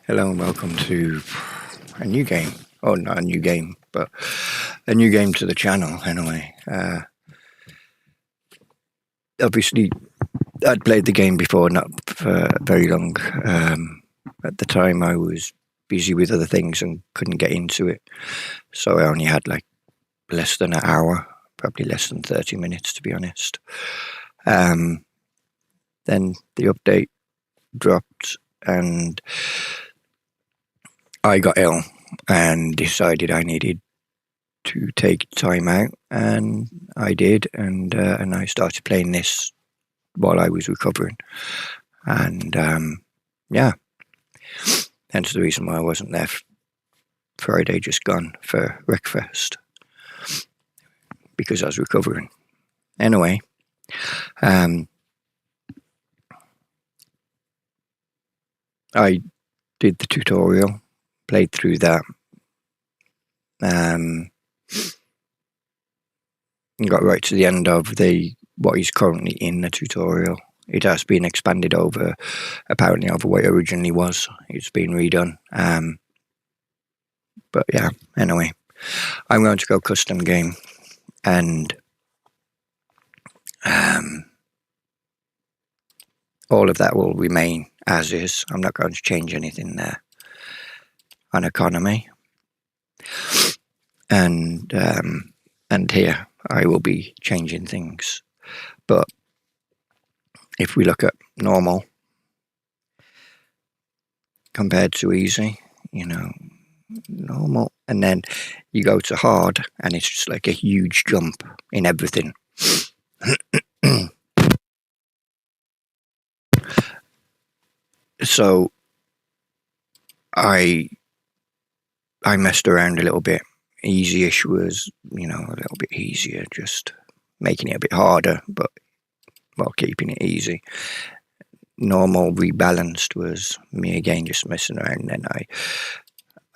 Hello and welcome to a new game. Oh, not a new game, but a new game to the channel anyway. Obviously, I'd played the game before, not for very long. At the time, I was busy with other things and couldn't get into it. So I only had like less than an hour, probably less than 30 minutes to be honest. Then the update dropped and I got ill and decided I needed to take time out, and I did, and I started playing this while I was recovering, and yeah, hence the reason why I wasn't there Friday just gone for Wreckfest, because I was recovering. Anyway, I did the tutorial, played through that, got right to the end of what is currently in the tutorial. It has been expanded over what it originally was. It's been redone. But yeah, anyway, I'm going to go custom game, and all of that will remain as is. I'm not going to change anything there on economy. And here I will be changing things. But if we look at normal compared to easy, normal, and then you go to hard, and it's just like a huge jump in everything. So I messed around a little bit. Easy-ish was, a little bit easier, just making it a bit harder, but while keeping it easy. Normal rebalanced was me again, just messing around, and then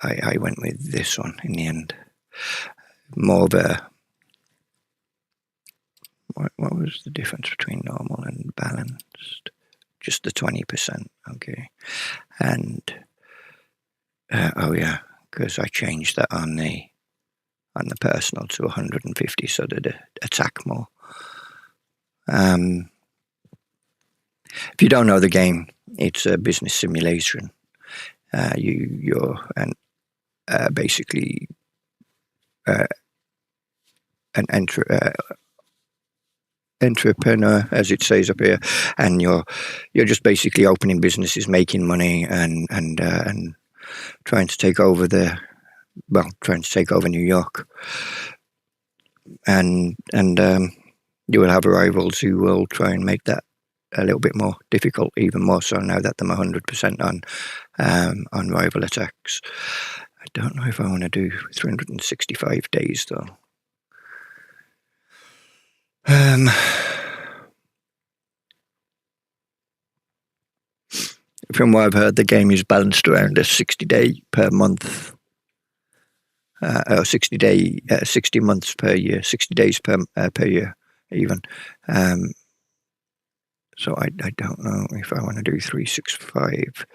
I went with this one in the end. More of a, what was the difference between normal and balanced? Just the 20%, okay. And oh yeah, because I changed that on the personal to 150, so that it attack more. If you don't know the game, it's a business simulation. You're basically an entrepreneur, as it says up here, and you're just basically opening businesses, making money, and trying to take over New York, and you will have rivals who will try and make that a little bit more difficult, even more so now that I'm 100% on rival attacks. I don't know if I want to do 365 days though. From what I've heard, the game is balanced around a 60-day per month, or 60 months per year, 60 days per year, even. So I don't know if I want to do 365.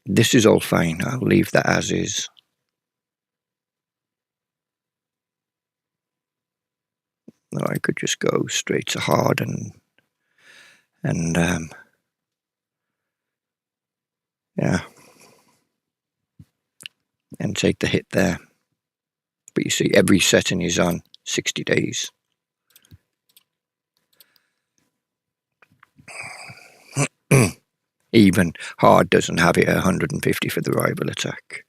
This is all fine. I'll leave that as is. Or I could just go straight to hard and yeah, and take the hit there. But you see, every setting is on 60 days. Even hard doesn't have it at 150 for the rival attack.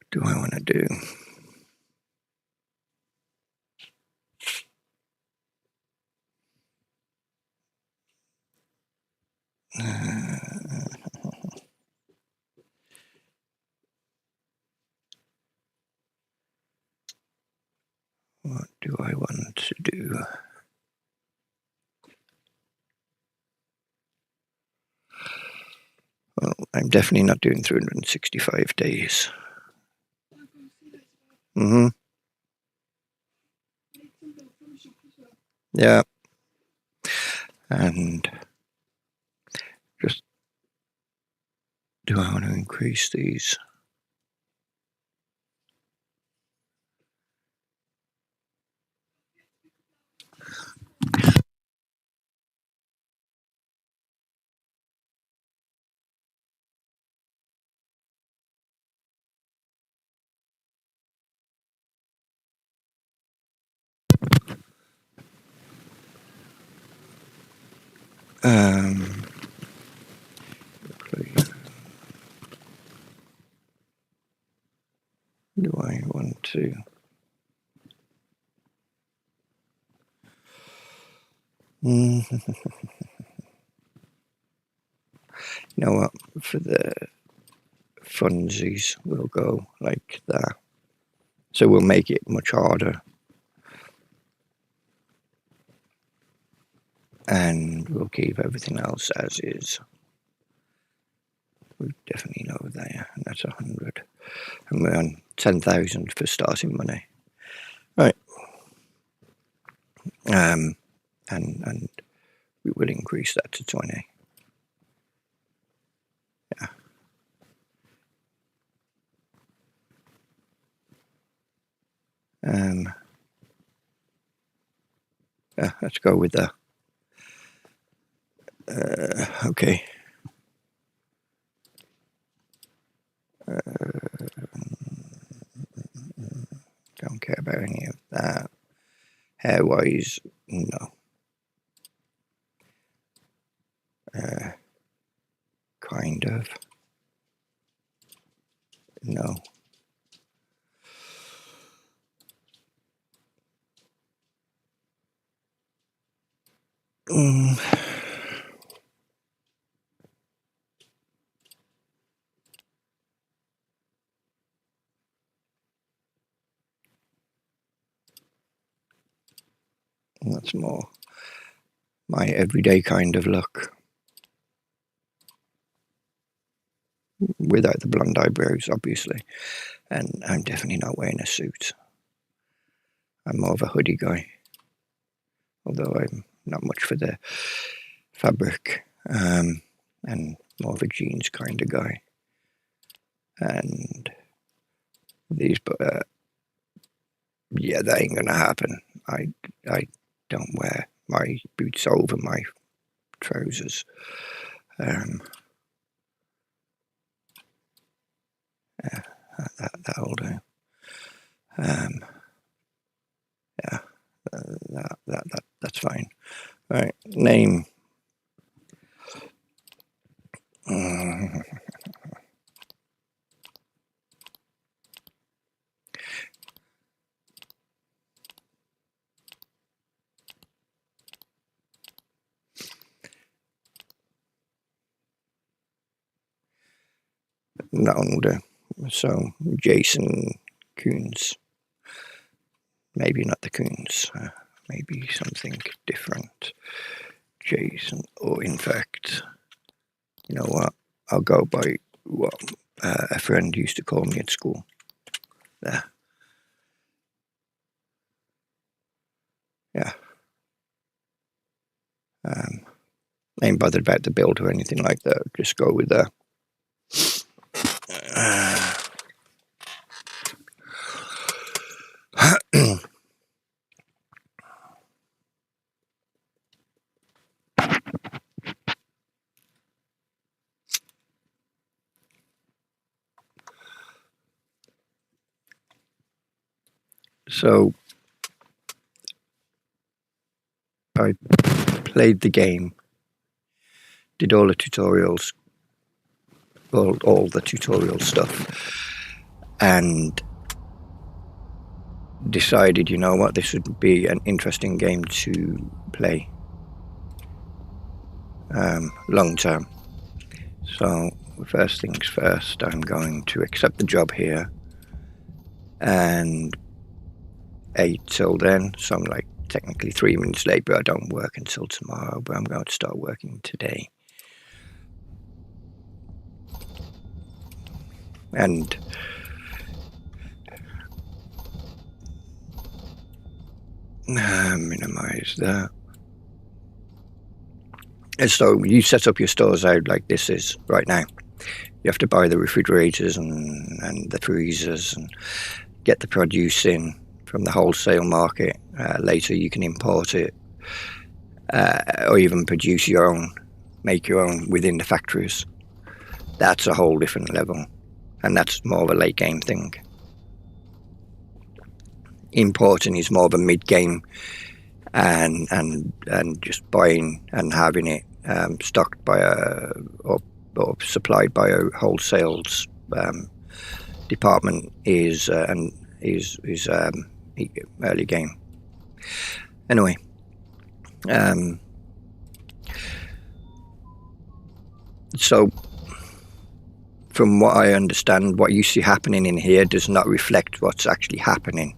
Do I want to do? What do I want to do? Well, I'm definitely not doing 365 days. Mm-hmm. Yeah. And just, do I want to increase these? Um, do I want to? You know what? For the funsies, we'll go like that. So we'll make it much harder. And we'll keep everything else as is. We definitely know there, and that's 100. And we're on 10,000 for starting money. Right. And we will increase that to 20. Yeah. Yeah, let's go with that. Okay. Don't care about any of that. Hair-wise, no. Kind of. No. That's more my everyday kind of look. Without the blonde eyebrows, obviously. And I'm definitely not wearing a suit. I'm more of a hoodie guy. Although I'm not much for the fabric. And more of a jeans kind of guy. And these, yeah, that ain't gonna happen. I don't wear my boots over my trousers. Yeah, that'll do. Yeah, that's fine. All right, name. That'll do. So Jason Coons. Maybe not the Coons. Maybe something different. Jason, or in fact, you know what? I'll go by what a friend used to call me at school. There. Yeah. Ain't bothered about the build or anything like that. Just go with that. So I played the game, did all the tutorials, all the tutorial stuff, and decided, you know what, this would be an interesting game to play long term. So first things first, I'm going to accept the job here, and 8 till then, so I'm like technically 3 minutes late, but I don't work until tomorrow, but I'm going to start working today. and minimize that. And so you set up your stores out like this is right now. You have to buy the refrigerators and the freezers and get the produce in from the wholesale market. Later you can import it, or even produce your own, make your own within the factories. That's a whole different level, and that's more of a late game thing. Importing is more of a mid game, and just buying and having it stocked by or supplied by a wholesales department is early game. Anyway, so from what I understand, what you see happening in here does not reflect what's actually happening.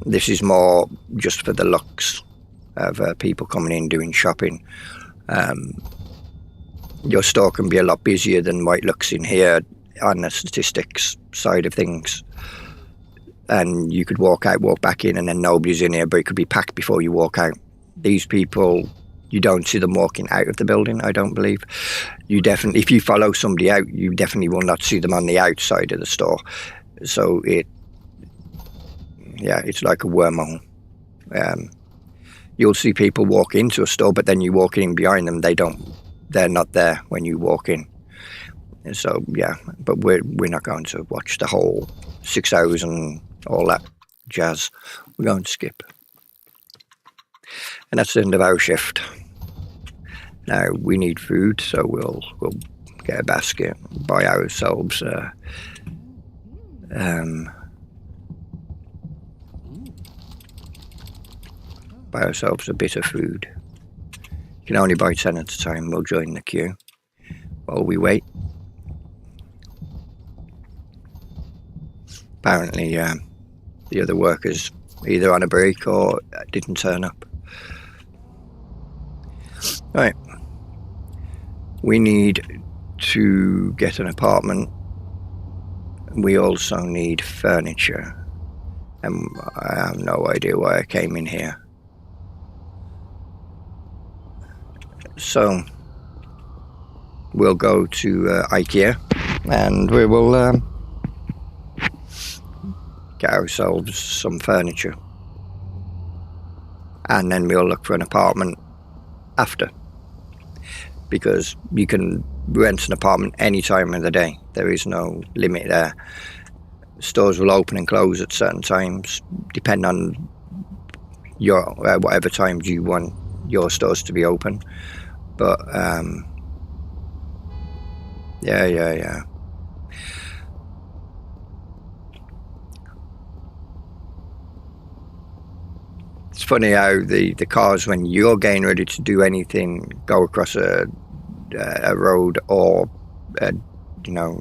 This is more just for the looks of people coming in doing shopping. Your store can be a lot busier than what it looks in here on the statistics side of things. And you could walk out, walk back in, and then nobody's in here, but it could be packed before you walk out. These people, you don't see them walking out of the building, I don't believe. You definitely, if you follow somebody out, you definitely will not see them on the outside of the store. So it's like a wormhole. You'll see people walk into a store, but then you walk in behind them, they're not there when you walk in. And so but we're not going to watch the whole 6 hours and all that jazz. We're going to skip. And that's the end of our shift. Now we need food, so we'll get a basket, buy ourselves a bit of food. You can only buy 10 at a time. We'll join the queue while we wait. Apparently the other workers either on a break or didn't turn up. Right, we need to get an apartment. We also need furniture, and I have no idea why I came in here. So we'll go to IKEA and we will get ourselves some furniture, and then we'll look for an apartment after, because you can rent an apartment any time of the day. There is no limit there. Stores will open and close at certain times, depending on your whatever times you want your stores to be open. But yeah. It's funny how the cars, when you're getting ready to do anything, go across a road or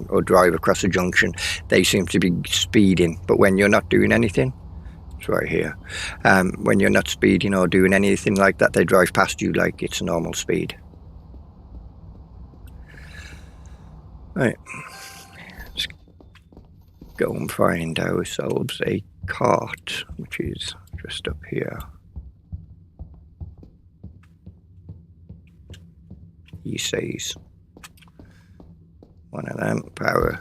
or drive across a junction, they seem to be speeding. But when you're not doing anything, it's right here. When you're not speeding or doing anything like that, they drive past you like it's normal speed. Right, let's go and find ourselves a cart, which is just up here. He says one of them, power.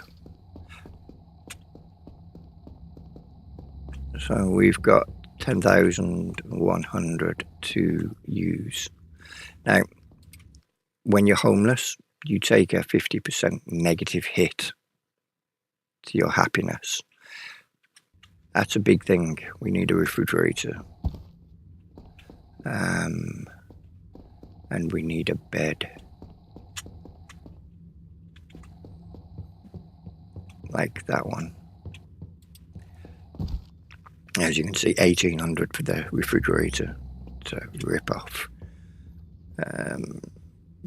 So we've got 10,100 to use. Now, when you're homeless, you take a 50% negative hit to your happiness. That's a big thing. We need a refrigerator. And we need a bed. Like that one. As you can see, 1,800 for the refrigerator. It's a rip-off.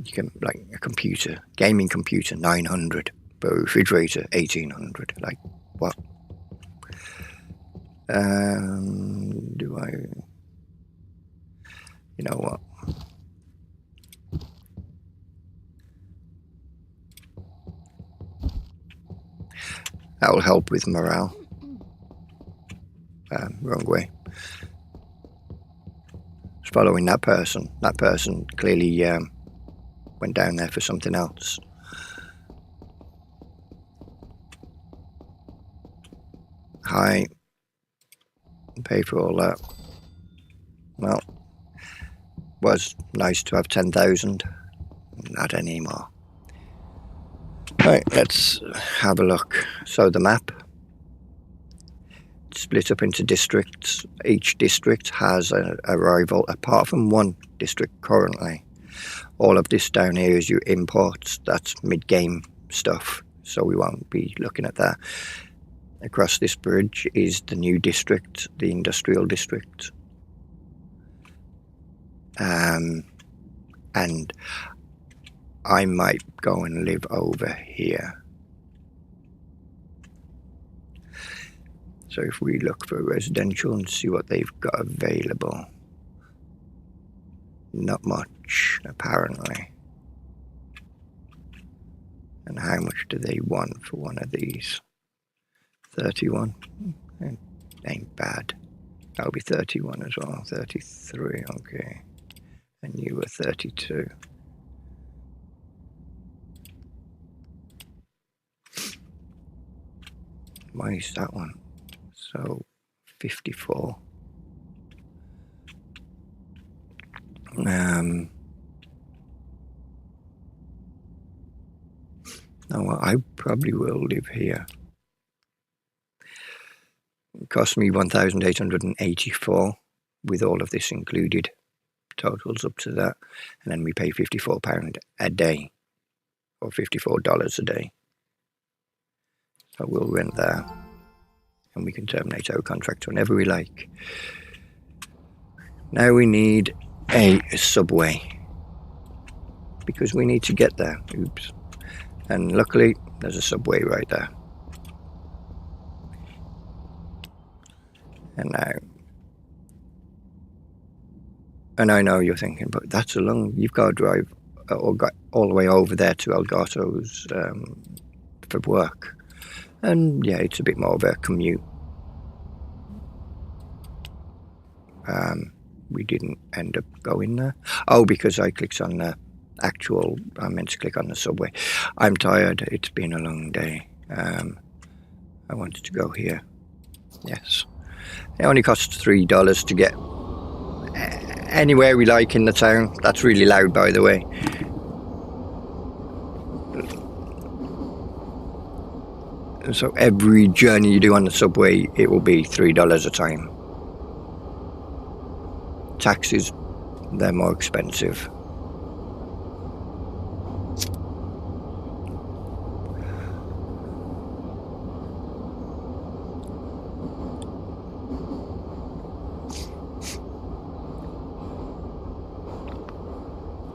You can, like, a computer, gaming computer, 900, but a refrigerator, 1,800. Like, what? Do I? You know what? That will help with morale. Wrong way. It's following that person. That person clearly went down there for something else. Hi. Pay for all that. Well, was nice to have 10,000. Not anymore. Right, let's have a look. So the map split up into districts. Each district has a rival, apart from one district currently. All of this down here is your imports. That's mid-game stuff, so we won't be looking at that. Across this bridge is the new district, the industrial district. And I might go and live over here. So if we look for residential and see what they've got available, not much apparently. And how much do they want for one of these? 31? Ain't bad. That'll be 31 as well. 33, okay. And you were 32. Why is that one? So 54. No, well, I probably will live here. It cost me 1,884 with all of this included. Totals up to that. And then we pay £54 a day, or $54 a day. So we'll rent that, and we can terminate our contract whenever we like. Now we need a subway, because we need to get there. Oops. And luckily, there's a subway right there. And now, and I know you're thinking, but that's a long, you've got to drive or got all the way over there to Elgato's for work. And yeah, it's a bit more of a commute. We didn't end up going there. Oh, because I clicked on the actual, I meant to click on the subway. I'm tired, it's been a long day. I wanted to go here. Yes. It only costs $3 to get anywhere we like in the town. That's really loud, by the way. So every journey you do on the subway, it will be $3 a time. Taxis, they're more expensive.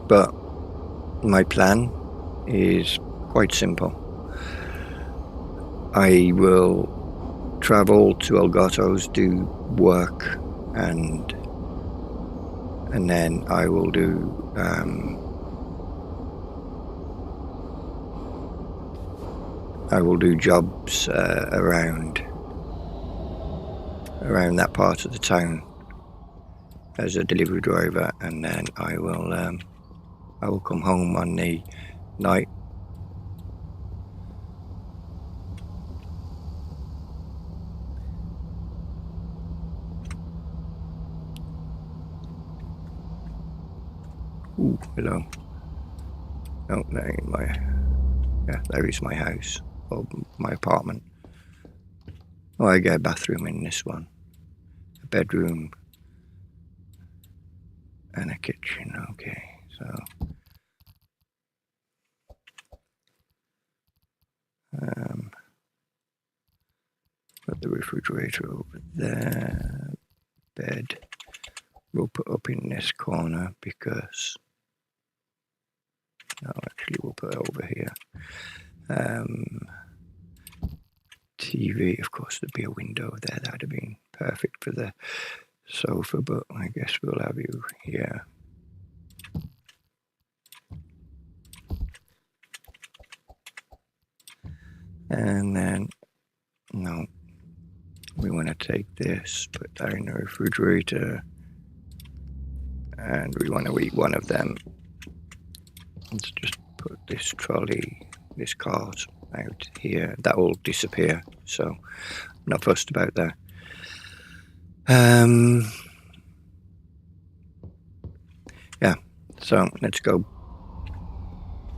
But my plan is quite simple. I will travel to Elgato's, do work, and then I will do jobs around that part of the town as a delivery driver, and then I will come home on the night. Ooh, hello. Oh, that ain't my... Yeah, there is my house, or my apartment. Oh, I get a bathroom in this one. A bedroom. And a kitchen, okay, so... Put the refrigerator over there. Bed. We'll put up in this corner because... No, actually we'll put it over here. TV, of course there'd be a window there. That'd have been perfect for the sofa, but I guess we'll have you here. And then No. We want to take this, put that in the refrigerator, and we want to eat one of them. Let's just put this trolley, this cart out here. That will disappear, so I'm not fussed about that. Yeah, so let's go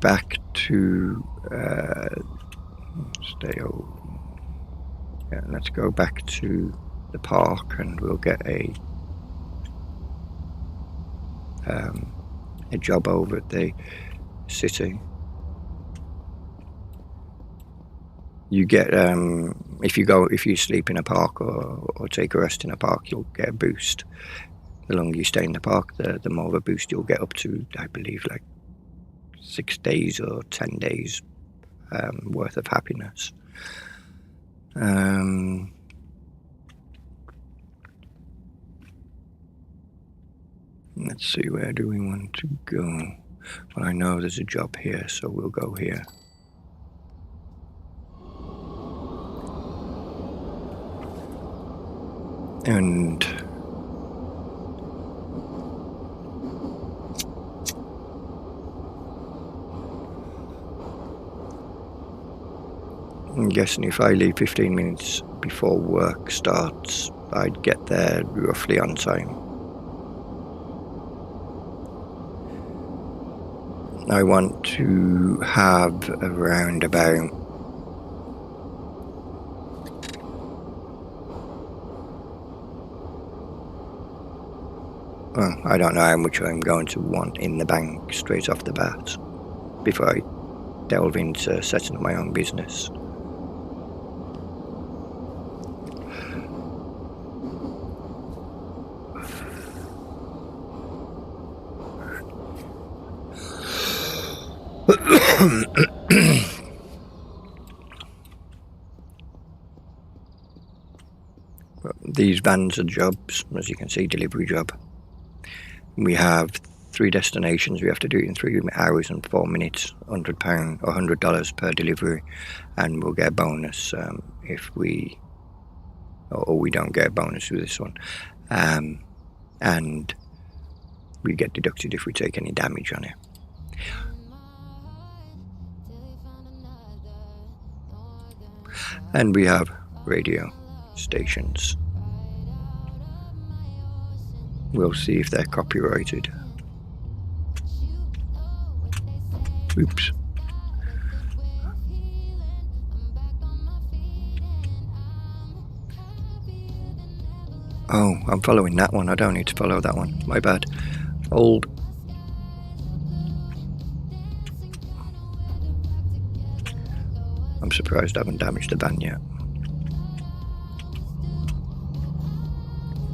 back to let's go back to the park, and we'll get a job over at the city. You get if you sleep in a park or take a rest in a park, you'll get a boost. The longer you stay in the park, the more of a boost you'll get, up to, I believe, like 6 days or 10 days worth of happiness. Let's see, where do we want to go? Well, I know there's a job here, so we'll go here. And I'm guessing if I leave 15 minutes before work starts, I'd get there roughly on time. I want to have around about I don't know how much I'm going to want in the bank straight off the bat before I delve into setting up my own business. These vans are jobs, as you can see, delivery job. We have 3 destinations. We have to do it in 3 hours and 4 minutes, £100 or $100 per delivery, and we'll get a bonus if we, or we don't get a bonus with this one, and we get deducted if we take any damage on it. And we have radio stations. We'll see if they're copyrighted. Oops. Oh, I'm following that one. I don't need to follow that one. My bad. Old. I'm surprised I haven't damaged the van yet.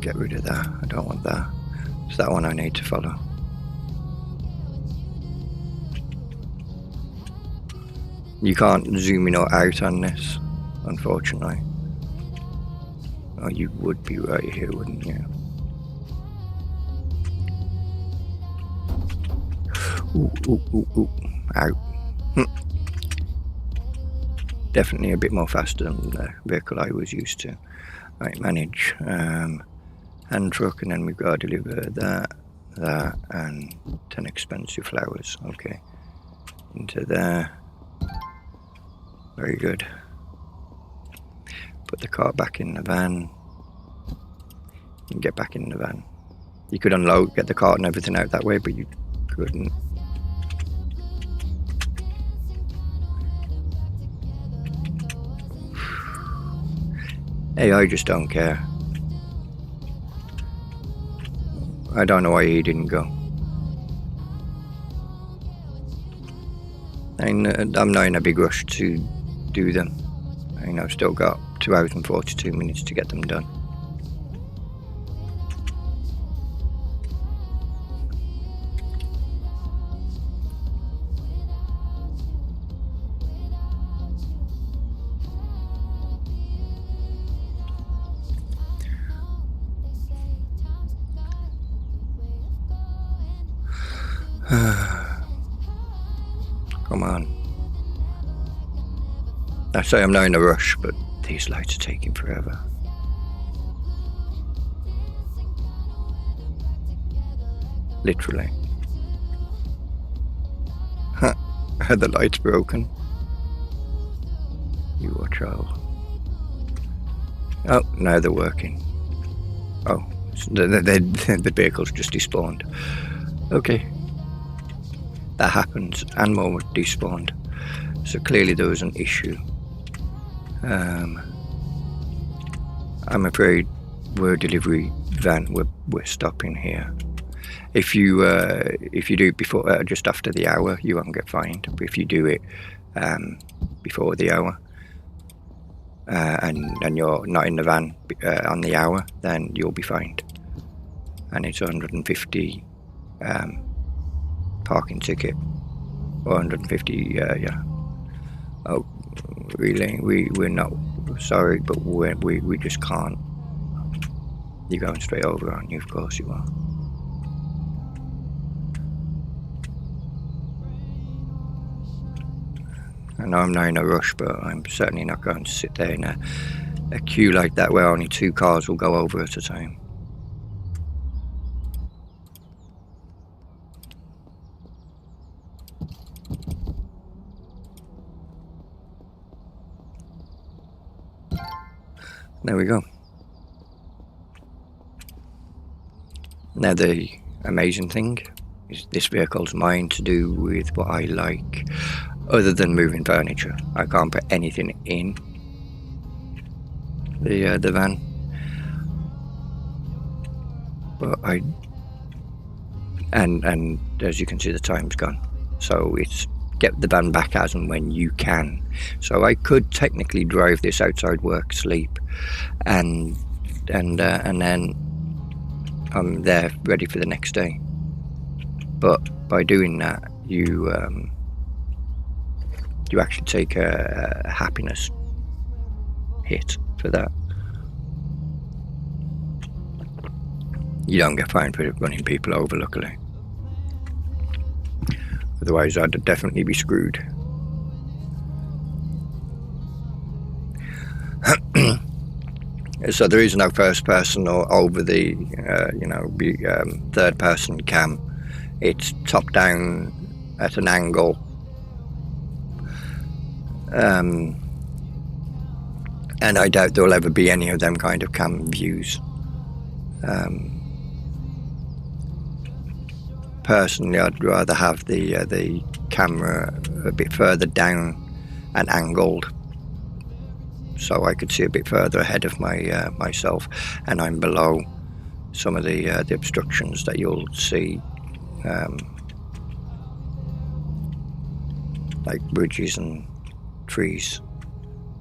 Get rid of that. I don't want that. It's that one I need to follow. You can't zoom in or out on this, unfortunately. Oh, you would be right here, wouldn't you? Ooh. Out. Definitely a bit more faster than the vehicle I was used to. Right, manage. Hand truck, and then we've got to deliver that, and 10 expensive flowers. Okay. Into there. Very good. Put the car back in the van. And get back in the van. You could unload, get the cart and everything out that way, but you couldn't. Hey, I just don't care. I don't know why he didn't go. I'm not in a big rush to do them. I've still got 2 hours and 42 minutes to get them done. Come on. I say I'm not in a rush, but these lights are taking forever. Literally. Huh. Are the lights broken? You watch out. Oh, now they're working. Oh, the vehicle's just despawned. Okay. That happens, and more despawned. So clearly there was an issue. I'm afraid we're a delivery van. We're stopping here. If you do it before, just after the hour, you won't get fined. But if you do it before the hour, and you're not in the van on the hour, then you'll be fined. And it's 150 parking ticket, or 150. Yeah. Oh, really? We're not sorry, but we just can't. You're going straight over, aren't you? Of course you are. I know I'm not in a rush, but I'm certainly not going to sit there in a queue like that where only 2 cars will go over at a time. There we go. Now the amazing thing is this vehicle's mine to do with what I like, other than moving furniture. I can't put anything in the van, but and as you can see, the time's gone, so it's get the van back as and when you can. So I could technically drive this outside work, sleep, and then I'm there ready for the next day. But by doing that, you actually take a happiness hit for that. You don't get fined for running people over, luckily. Otherwise, I'd definitely be screwed. So there is no first person or over the third person cam. It's top down at an angle. And I doubt there'll ever be any of them kind of cam views. Personally, I'd rather have the camera a bit further down and angled, so I could see a bit further ahead of myself, and I'm below some of the obstructions that you'll see, like bridges and trees,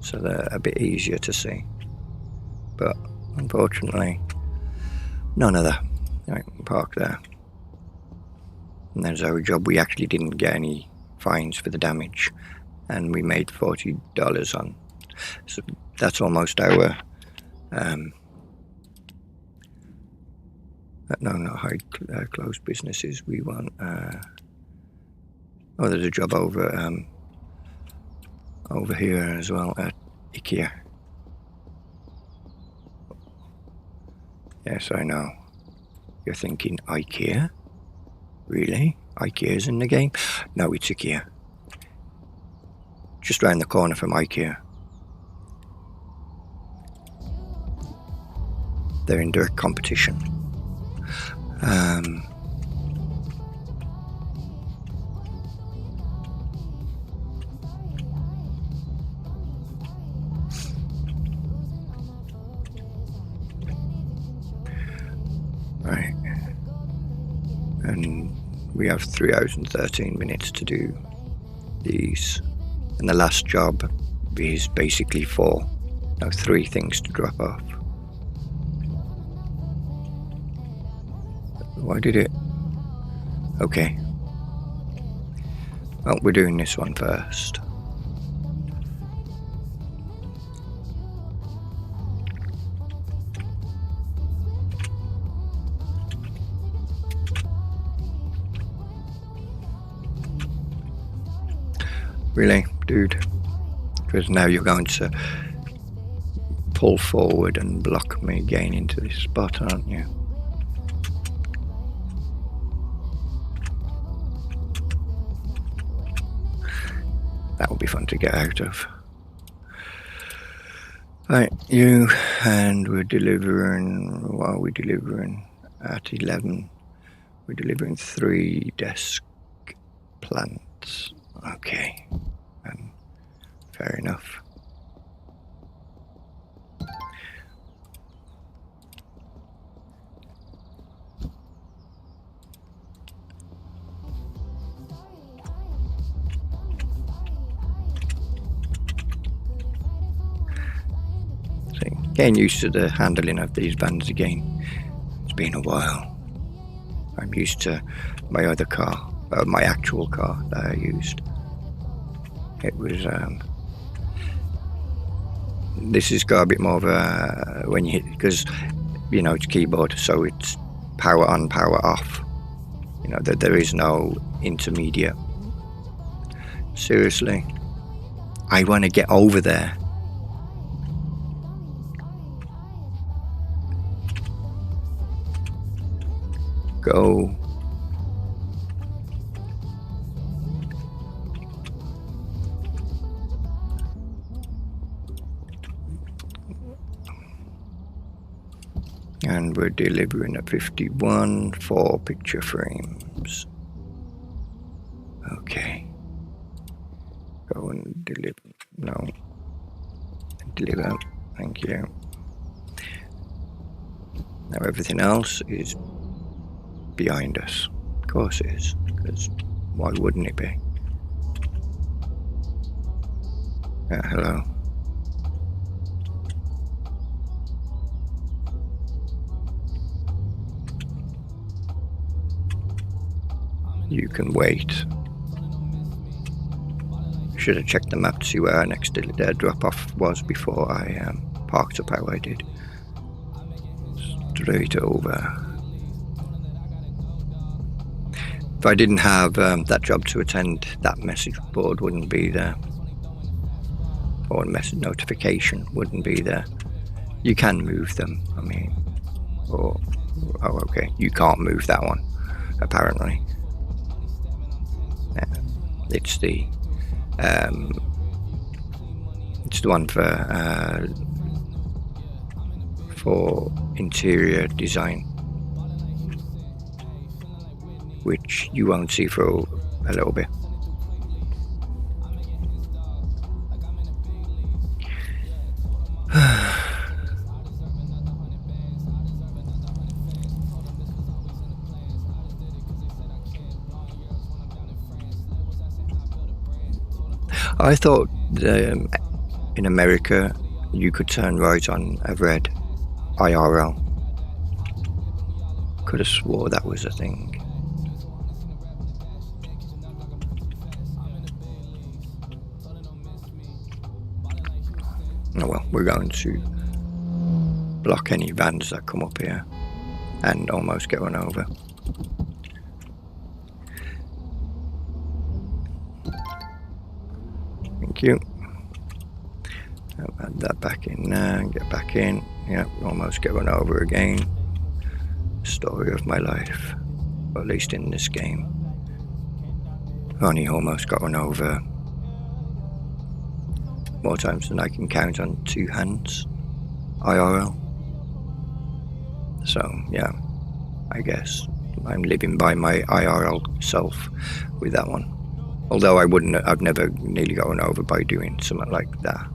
so they're a bit easier to see. But unfortunately, none of that. Right, park there. And that's our job. We actually didn't get any fines for the damage, and we made $40 on. So that's almost our no, not high closed businesses. We want there's a job over here as well at IKEA. Yes, I know. You're thinking IKEA? Really? IKEA's in the game? No, it's IKEA. Just round the corner from IKEA. They're in direct competition. Right. And we have 3 hours and 13 minutes to do these. And the last job is basically 3 things to drop off. Why did it? Okay. Well, we're doing this one first. Really, dude? Because now you're going to pull forward and block me getting into this spot, aren't you? That would be fun to get out of. Right, you, and we're delivering, what are we delivering? At 11, we're delivering 3 desk plants. Okay, fair enough. Getting used to the handling of these vans again. It's been a while. I'm used to my other car, my actual car that I used. It was, this has got a bit more of a, when you hit, because, you know, it's keyboard, so it's power on, power off. You know, there is no intermediate. Seriously, I want to get over there. Go. And we're delivering a 51 for picture frames. Okay. Go and deliver. No. Deliver. Thank you. Now everything else is behind us. Of course it is, because why wouldn't it be? Yeah, hello. You can wait. Should have checked the map to see where our next drop-off was before I parked up how I did. Straight over. If I didn't have that job to attend, that message board wouldn't be there. Or message notification wouldn't be there. You can move them, I mean. Or, oh, okay, you can't move that one, apparently. It's the one for interior design, which you won't see for a little bit. I thought in America you could turn right on a red IRL. Could have swore that was a thing. Oh well, we're going to block any vans that come up here and almost get run over. Thank you. I'll add that back in there, get back in. Yeah, almost get run over again. Story of my life, or at least in this game. Only almost got run over more times than I can count on 2 hands, IRL. So yeah, I guess I'm living by my IRL self with that one. Although I've never nearly got run over by doing something like that.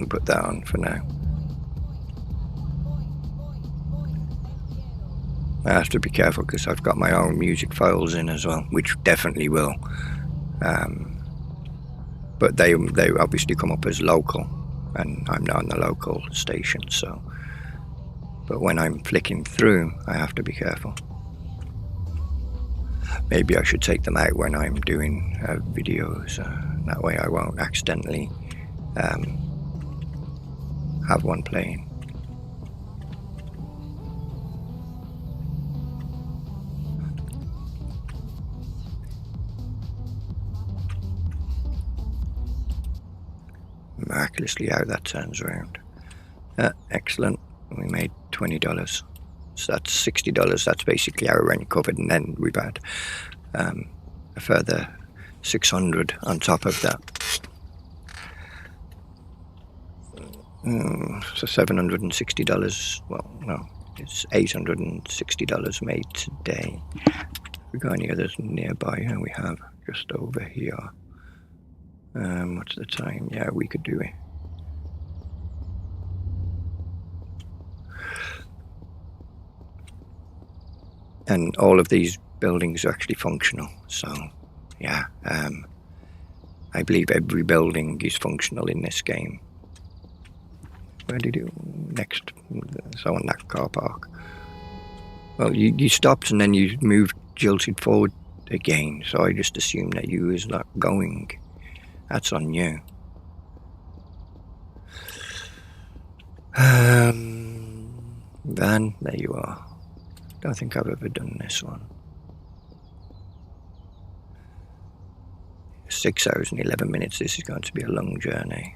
Put that on for now. I have to be careful because I've got my own music files in as well, which definitely will. But they obviously come up as local, and I'm not on the local station, so. But when I'm flicking through, I have to be careful. Maybe I should take them out when I'm doing videos. That way I won't accidentally have one playing. Miraculously how that turns around. Excellent. We made $20. So that's $60. That's basically our rent covered, and then we've had a further $600 on top of that. So $760. Well, no, it's $860 made today. We got any others nearby? Yeah, we have just over here. What's the time? Yeah, we could do it. And all of these buildings are actually functional. So, yeah, I believe every building is functional in this game. Where did you next? So on that car park. Well, you stopped and then you moved, jilted forward again. So I just assumed that you was not going. That's on you. Van, there you are. Don't think I've ever done this one. 6 hours and 11 minutes. This is going to be a long journey.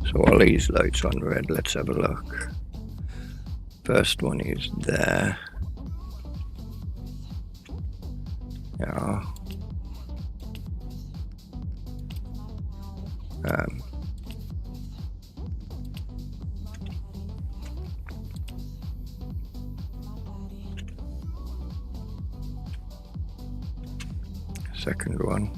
So all these lights on red, let's have a look. First one is there. Yeah. Second one.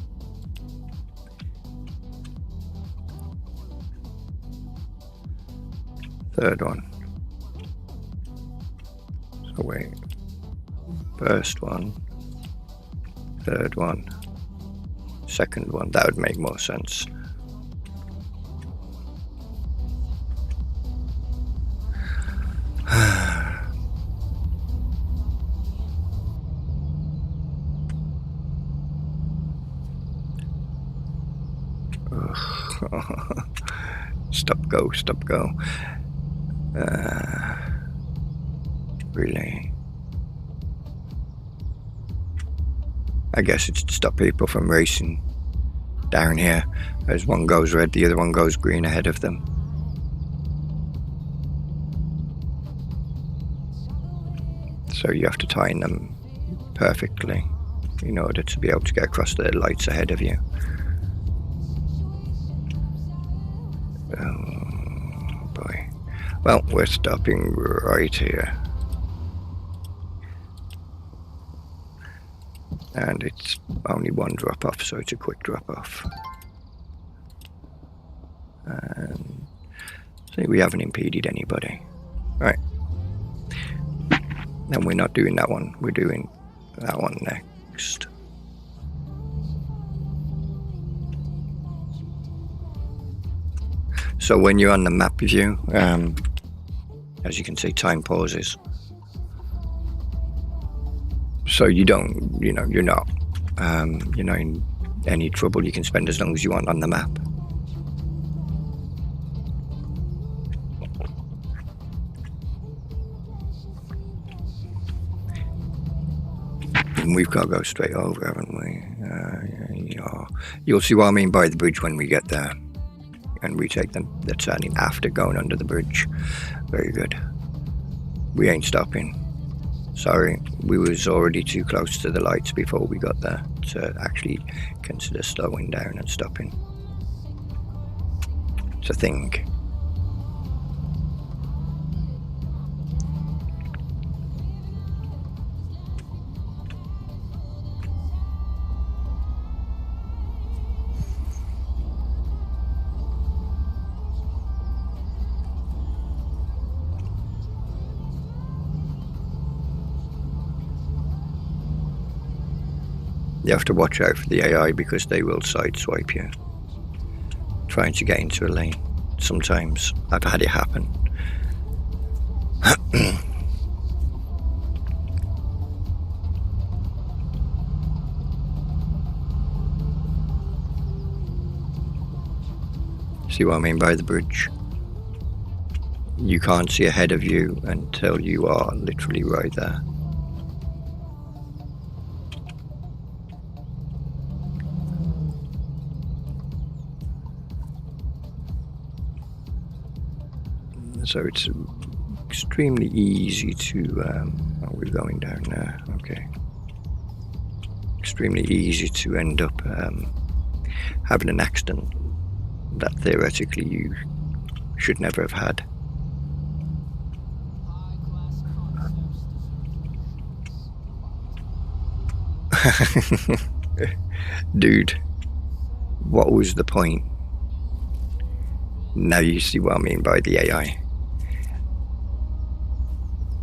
Third one. So wait. First one. Third one. Second one. That would make more sense. Stop go, stop go. Really? I guess it's to stop people from racing down here. As one goes red, the other one goes green ahead of them. So you have to time them perfectly in order to be able to get across the lights ahead of you. Oh boy. Well, we're stopping right here. And it's only one drop off, so it's a quick drop off. And see, we haven't impeded anybody. Right. Then we're not doing that one, we're doing that one next. So when you're on the map view, as you can see, time pauses. So you don't, you're not in any trouble. You can spend as long as you want on the map. And we've got to go straight over, haven't we? Yeah. You'll see what I mean by the bridge when we get there. And we take the turning after going under the bridge. Very good. We ain't stopping. Sorry, we was already too close to the lights before we got there to actually consider slowing down and stopping. It's a thing. You have to watch out for the AI because they will sideswipe you, trying to get into a lane. Sometimes I've had it happen. See what I mean by the bridge? You can't see ahead of you until you are literally right there. So it's extremely easy to, we're going down there, okay. Extremely easy to end up having an accident that theoretically you should never have had. Dude, what was the point? Now you see what I mean by the AI.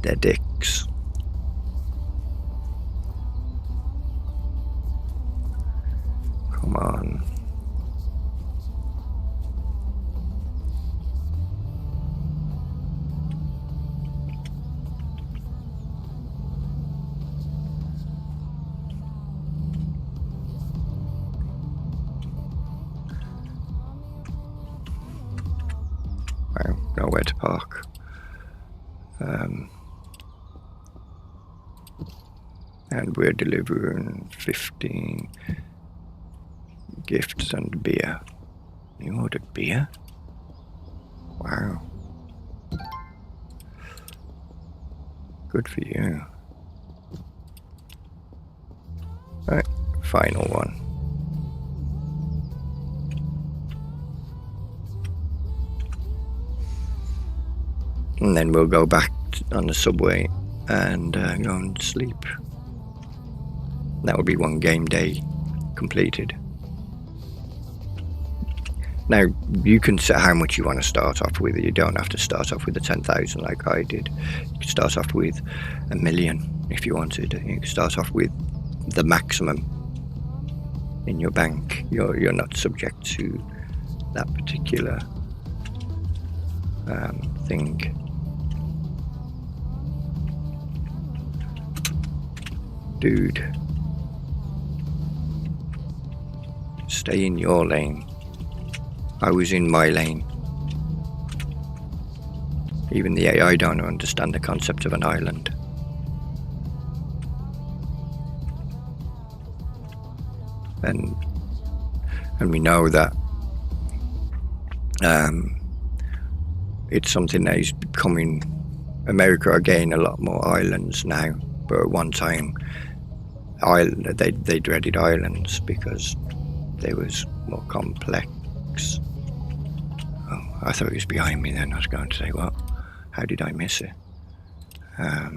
They're dicks. Come on. I don't know where to park. And we're delivering 15 gifts and beer. You ordered beer? Wow. Good for you. Right, final one. And then we'll go back on the subway and go and sleep. That would be one game day completed. Now, you can set how much you want to start off with. You don't have to start off with the 10,000 like I did. You can start off with 1 million if you wanted. You can start off with the maximum in your bank. You're not subject to that particular thing. Dude, stay in your lane. I was in my lane. Even the AI don't understand the concept of an island. And we know that it's something that is becoming. America are getting a lot more islands now, but at one time they dreaded islands because they was more complex. Oh, I thought it was behind me then. I was going to say, what? How did I miss it? There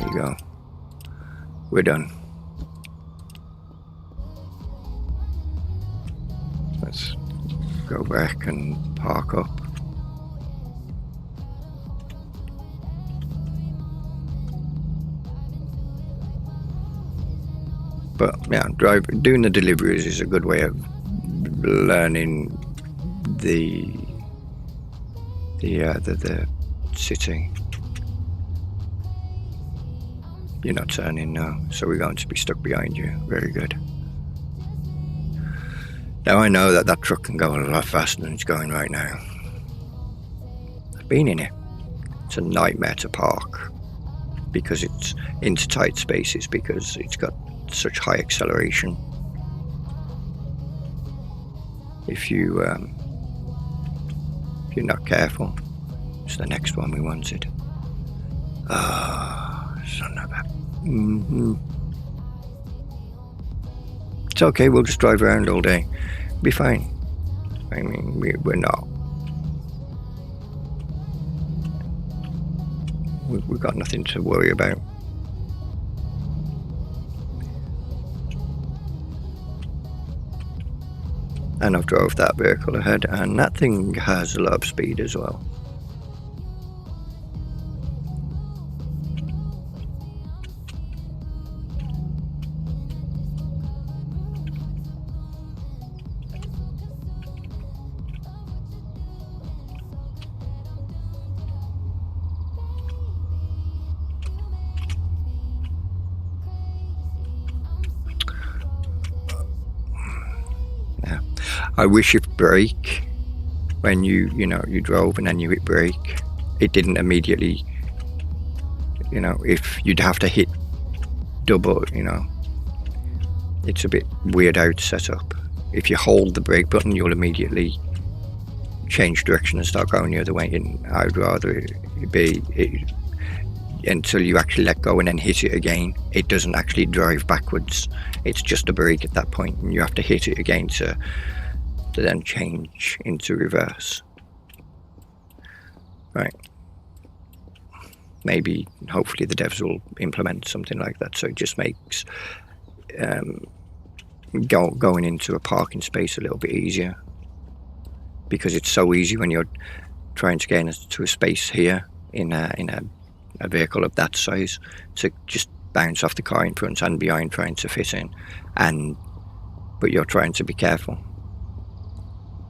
you go. We're done. Let's go back and park up. But yeah, doing the deliveries is a good way of learning the city. You're not turning now, so we're going to be stuck behind you. Very good. Now I know that truck can go a lot faster than it's going right now. I've been in it. It's a nightmare to park because it's into tight spaces because it's got such high acceleration. If you're not careful, it's the next one we wanted. Son of a. It's okay. We'll just drive around all day. Be fine. I mean, we're not. We've got nothing to worry about. And I've drove that vehicle ahead, and that thing has a lot of speed as well. I wish if brake, when you drove and then you hit brake, it didn't immediately, if you'd have to hit double, it's a bit weird how it's set up. If you hold the brake button, you'll immediately change direction and start going the other way, and I'd rather it be until you actually let go and then hit it again. It doesn't actually drive backwards, it's just a brake at that point, and you have to hit it again to then change into reverse. Right. Maybe, hopefully the devs will implement something like that, so it just makes going into a parking space a little bit easier, because it's so easy when you're trying to get into a space here in a vehicle of that size to just bounce off the car in front and behind trying to fit in, but you're trying to be careful.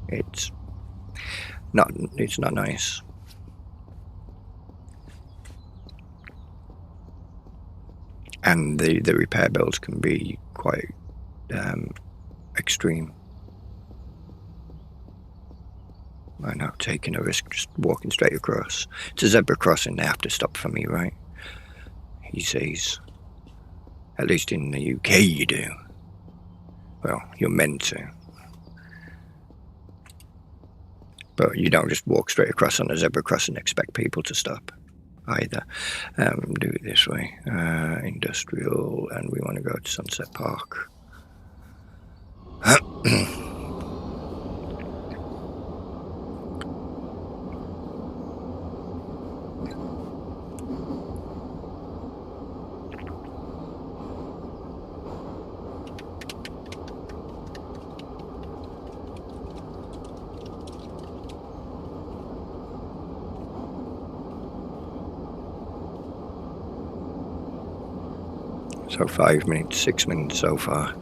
It's not nice. And the repair bills can be quite extreme. I know, taking a risk, just walking straight across. It's a zebra crossing, they have to stop for me, right? He says. At least in the UK you do. Well, you're meant to. But you don't just walk straight across on a zebra crossing and expect people to stop either. Do it this way. Industrial, and we want to go to Sunset Park. So 5 minutes, 6 minutes so far.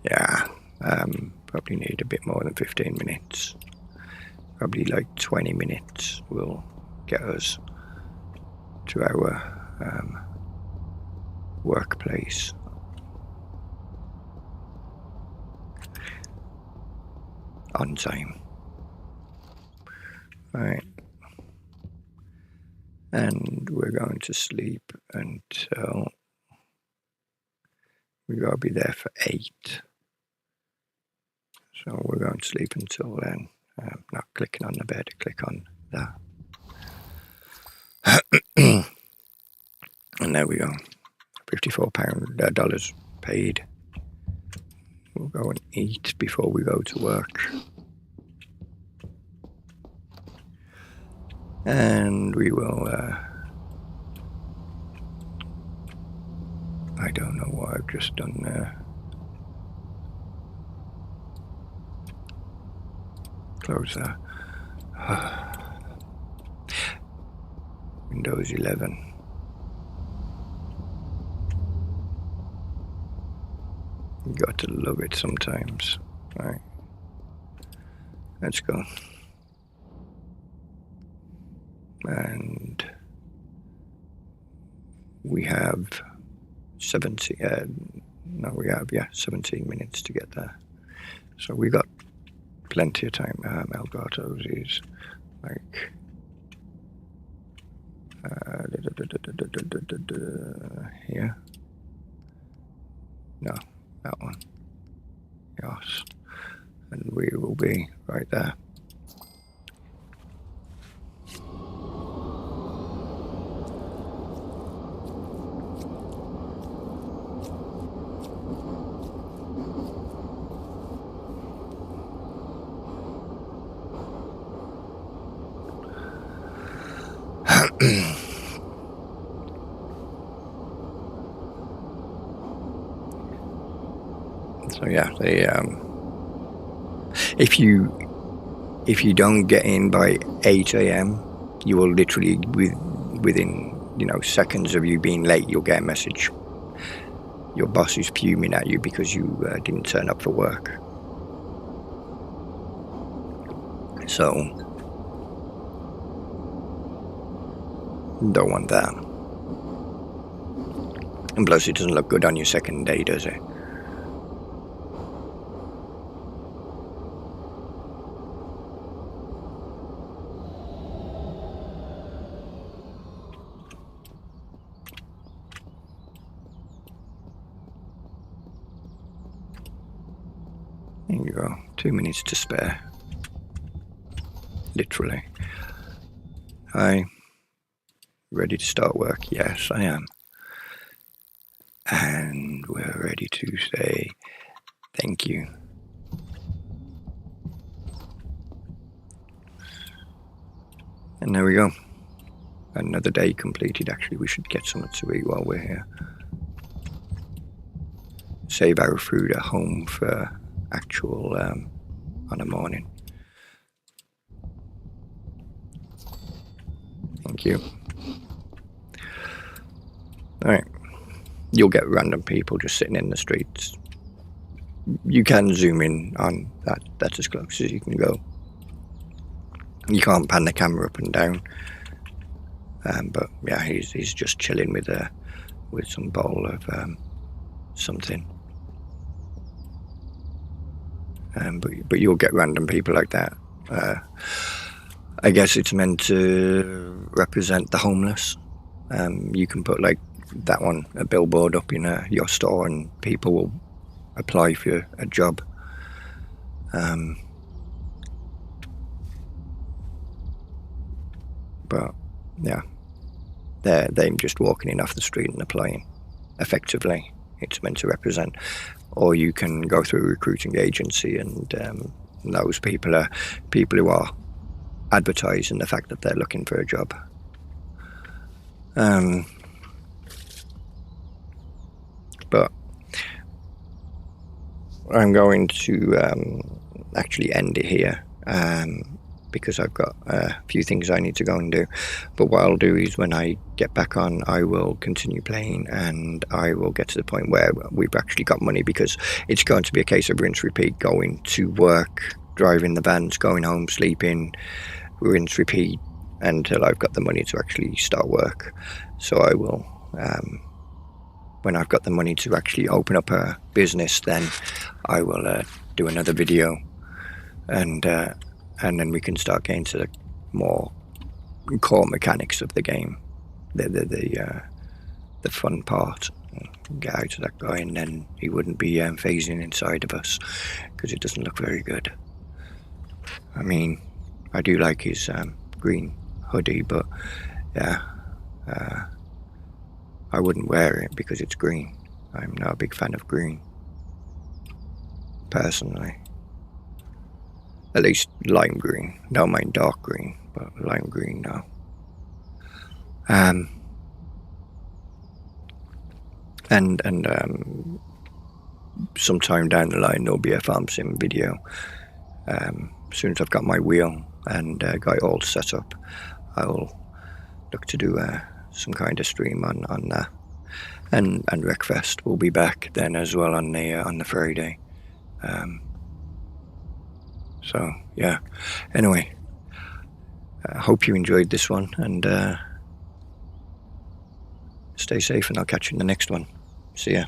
Yeah, probably need a bit more than 15 minutes. Probably like 20 minutes will get us to our workplace. On time. Right. And we're going to sleep until we gotta be there for 8. So we're going to sleep until then. Not clicking on the bed, click on that. And there we go. $54 paid. We'll go and eat before we go to work. And we will, I don't know what I've just done there. Close that. Windows 11. You got to love it sometimes. Right. Let's go. And we have 17 minutes to get there. So we got plenty of time. Elgato's is like here. No, that one. Yes. And we will be right there. So yeah, if you don't get in by 8 a.m, you will literally within seconds of you being late, you'll get a message. Your boss is fuming at you because you didn't turn up for work. So don't want that. And plus, it doesn't look good on your second day, does it? There you go. 2 minutes to spare. Literally. Hi. Ready to start work? Yes, I am. And we're ready to say thank you. And there we go. Another day completed. Actually, we should get something to eat while we're here. Save our food at home for actual on a morning. Thank you. Alright. You'll get random people just sitting in the streets. You can zoom in on that. That's as close as you can go. You can't pan the camera up and down. But yeah, he's just chilling with some bowl of something. But you'll get random people like that. I guess it's meant to represent the homeless. You can put like that one, a billboard up in your store, and people will apply for a job. But yeah, they're just walking in off the street and applying. Effectively, it's meant to represent. Or you can go through a recruiting agency, and those people are people who are advertising the fact that they're looking for a job. But I'm going to actually end it here because I've got a few things I need to go and do. But what I'll do is when I get back on, I will continue playing, and I will get to the point where we've actually got money, because it's going to be a case of rinse repeat, going to work, driving the vans, going home, sleeping, rinse repeat until I've got the money to actually start work. So I will, when I've got the money to actually open up a business, then I will do another video, and then we can start getting to the more core mechanics of the game, the fun part. Get out of that guy, and then he wouldn't be phasing inside of us, because it doesn't look very good. I mean, I do like his green hoodie, but yeah, I wouldn't wear it because it's green. I'm not a big fan of green, personally. At least lime green. Don't mind dark green, but lime green, no. And sometime down the line there'll be a farm sim video. As soon as I've got my wheel and got it all set up, I will look to do some kind of stream on that. And Wreckfest will be back then as well on the Friday. So yeah. Anyway, I hope you enjoyed this one, and stay safe, and I'll catch you in the next one. See ya.